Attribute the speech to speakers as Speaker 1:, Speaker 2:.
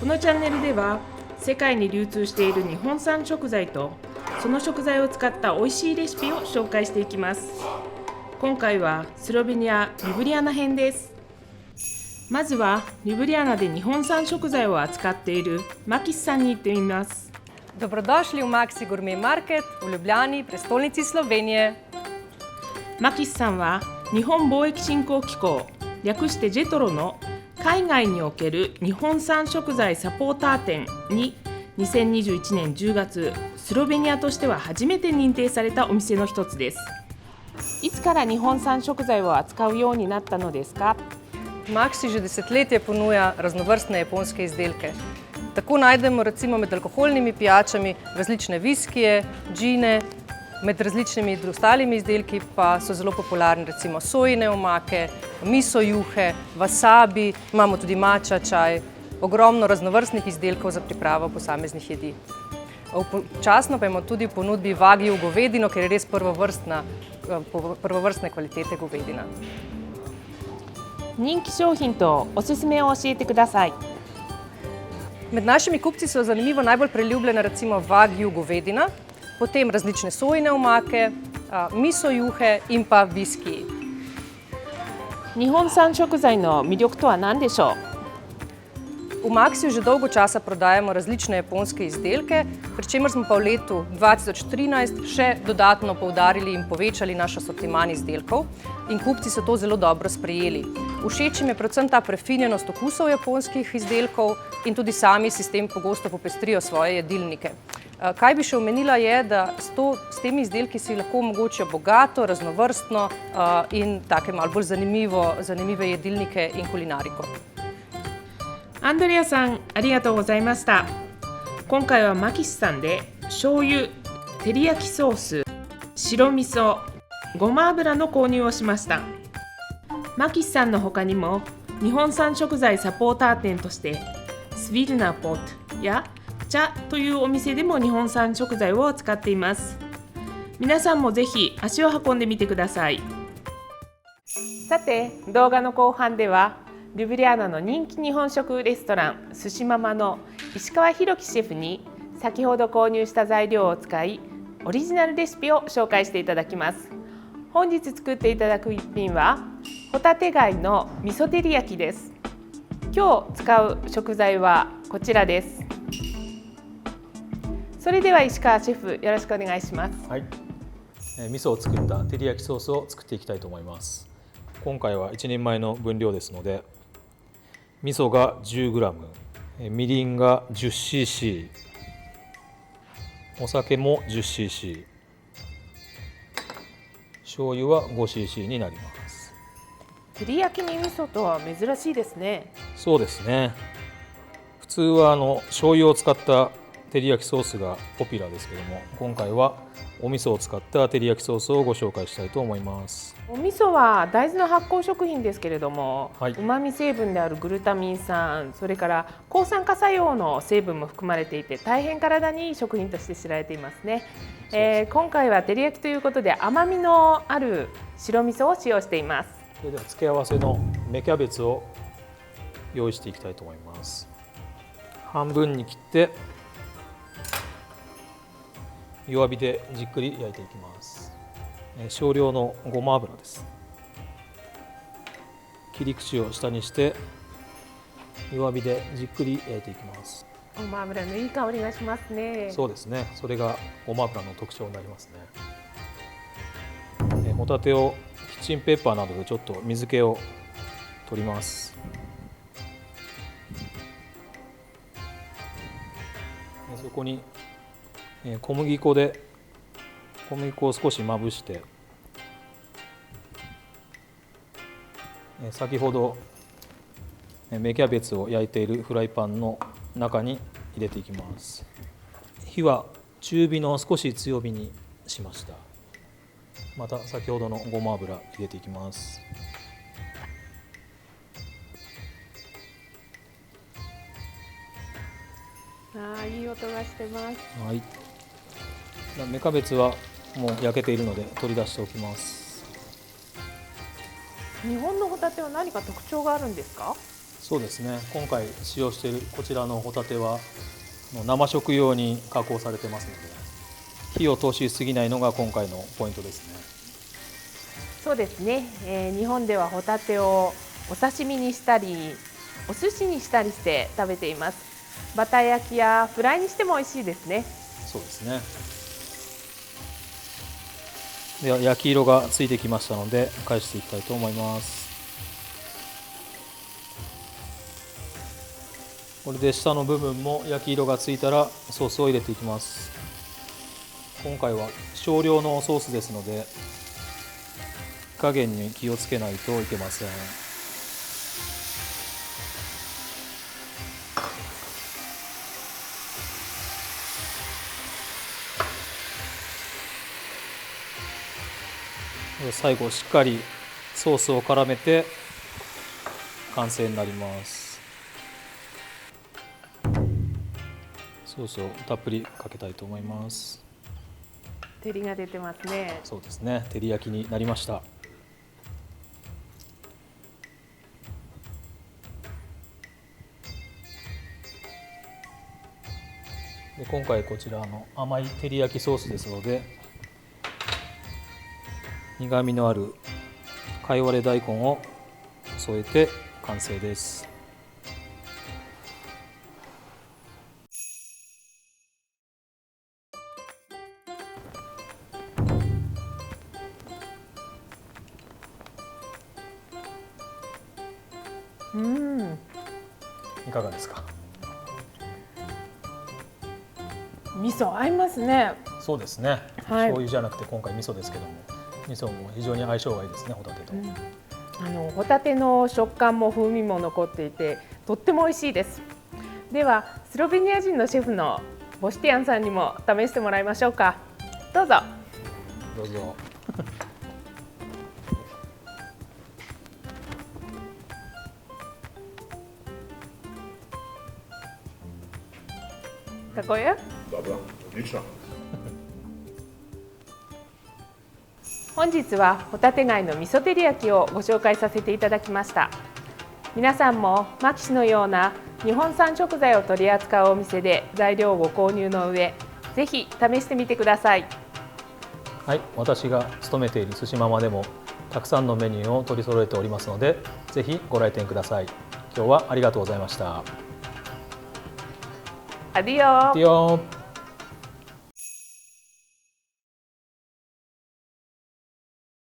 Speaker 1: のチャンネルでは世界に流通している日本産食材とその食材を使った美味しいレシピを紹介していきます。今回はスロベニア・リュブリアナ編です。まずはリュブリアナで日本産食材を扱っているマキスさんに行ってみます。
Speaker 2: Dobrodošli v Maxi Gourmet Market v Ljubljani, prestolnici Slovenije。
Speaker 1: マキスさんは日本貿易振興機構、略してジェトロの海外における日本産食材サポーター店に2021年10月、スロベニアとしては初めて認定されたお店の一つです。いつから日本産食材を扱うようになったのですか？
Speaker 2: Maxi že desetletje ponuja raznovrstne japonske izdelke. Tako najdemo recimo med alkoholnimi pijačami različne viskije, džine, med različnimi ostalimi izdelki pa so zelo popularni recimo sojine omake, miso juhe, wasabi, imamo tudi matcha čaj, ogromno raznovrstnih izdelkov za pripravo posameznih jedi. Občasno pa imamo tudi v ponudbi wagyu govedino, ker je res prvovrstne kvalitete govedina.
Speaker 1: 人気商品とおすすめを教えてください。
Speaker 2: Med našimi kupci so zanimivo najbolj priljubljena recimo wagyu govedina, potem različne sojine omake, miso juhe in pa viskiji.
Speaker 1: 日本産食材の魅力とは何でしょう？
Speaker 2: V Maxiju že dolgo časa prodajamo različne japonske izdelke, pri čemer smo pa v letu 2013 še dodatno poudarili in povečali naš asortiman izdelkov in kupci so to zelo dobro sprejeli. Všeč jim je predvsem ta prefinjenost okusov japonskih izdelkov in tudi sami si s tem pogosto popestrijo svoje jedilnike. Kaj bi še omenila je, da s temi izdelki si lahko omogočijo bogato, raznovrstno in take malo bolj zanimive jedilnike in kulinariko.
Speaker 1: アンドレアさん、ありがとうございました。今回はマキシさんで醤油、照り焼きソース、白味噌、ごま油の購入をしました。マキシさんの他にも日本産食材サポーター店としてスビルナポットや茶というお店でも日本産食材を扱っています。皆さんもぜひ足を運んでみてください。さて、動画の後半ではリュブリアナの人気日本食レストラン寿司ママの石川博樹シェフに先ほど購入した材料を使いオリジナルレシピを紹介していただきます。本日作っていただく一品はホタテ貝の味噌照り焼きです。今日使う食材はこちらです。それでは石川シェフ、よろしくお願いします。
Speaker 3: はい、味噌を作った照り焼きソースを作っていきたいと思います。今回は1人前の分量ですので、味噌が 10g、みりんが 10cc、お酒も 10cc、醤油は 5cc になります。
Speaker 1: 照り焼きに味噌とは珍しいですね。
Speaker 3: そうですね。普通は醤油を使った照り焼きソースがポピュラーですけども、今回はお味噌を使った照り焼きソースをご紹介したいと思います。
Speaker 1: お味噌は大豆の発酵食品ですけれども、
Speaker 3: はい、
Speaker 1: うまみ成分であるグルタミン酸、それから抗酸化作用の成分も含まれていて大変体にいい食品として知られていますね。今回は照り焼きということで甘みのある白味噌を使用しています。
Speaker 3: それでは付け合わせの芽キャベツを用意していきたいと思います。半分に切って弱火でじっくり焼いていきます。少量のごま油です。切り口を下にして弱火でじっくり焼いていきます。
Speaker 1: ごま油のいい香りがしますね。
Speaker 3: そうですね。それがごま油の特徴になりますね。ホタテをキッチンペーパーなどでちょっと水気を取ります。そこに小麦粉を少しまぶして、先ほど芽キャベツを焼いているフライパンの中に入れていきます。火は中火の少し強火にしました。また先ほどのごま油入れていきます。
Speaker 1: いい音がしてます。
Speaker 3: はい。芽キャベツはもう焼けているので取り出しておきます。
Speaker 1: 日本のホタテは何か特徴があるんですか？
Speaker 3: そうですね。今回使用しているこちらのホタテは生食用に加工されてますので、火を通しすぎないのが今回のポイントですね。
Speaker 1: そうですね、日本ではホタテをお刺身にしたりお寿司にしたりして食べています。バター焼きやフライにしても美味しいですね。
Speaker 3: そうですね。では焼き色がついてきましたので返していきたいと思います。これで下の部分も焼き色がついたらソースを入れていきます。今回は少量のソースですので火加減に気をつけないといけません。最後しっかりソースを絡めて完成になります。ソースをたっぷりかけたいと思います。
Speaker 1: 照りが出てますね。
Speaker 3: そうですね、照り焼きになりました。で今回こちらの甘い照り焼きソースですので、苦みのあるかいわれ大根を添えて完成です。いかがですか？
Speaker 1: 味噌合いますね。
Speaker 3: そうですね、
Speaker 1: はい、
Speaker 3: 醤油じゃなくて今回味噌ですけども、味噌も非常に相性がいいですね、ホタテと。
Speaker 1: ホタテの食感も風味も残っていてとっても美味しいです。ではスロベニア人のシェフのボシティアンさんにも試してもらいましょうか。どうぞ。
Speaker 3: どうぞ。
Speaker 1: Какое?
Speaker 4: Добро, отлично.
Speaker 1: 本日はホタテ貝の味噌照り焼きをご紹介させていただきました。皆さんもマキシのような日本産食材を取り扱うお店で材料をご購入の上、ぜひ試してみてください。
Speaker 3: はい、私が勤めている寿司ママでもたくさんのメニューを取り揃えておりますので、ぜひご来店ください。今日はありがとうございました。
Speaker 1: アディオ。
Speaker 3: アディオ。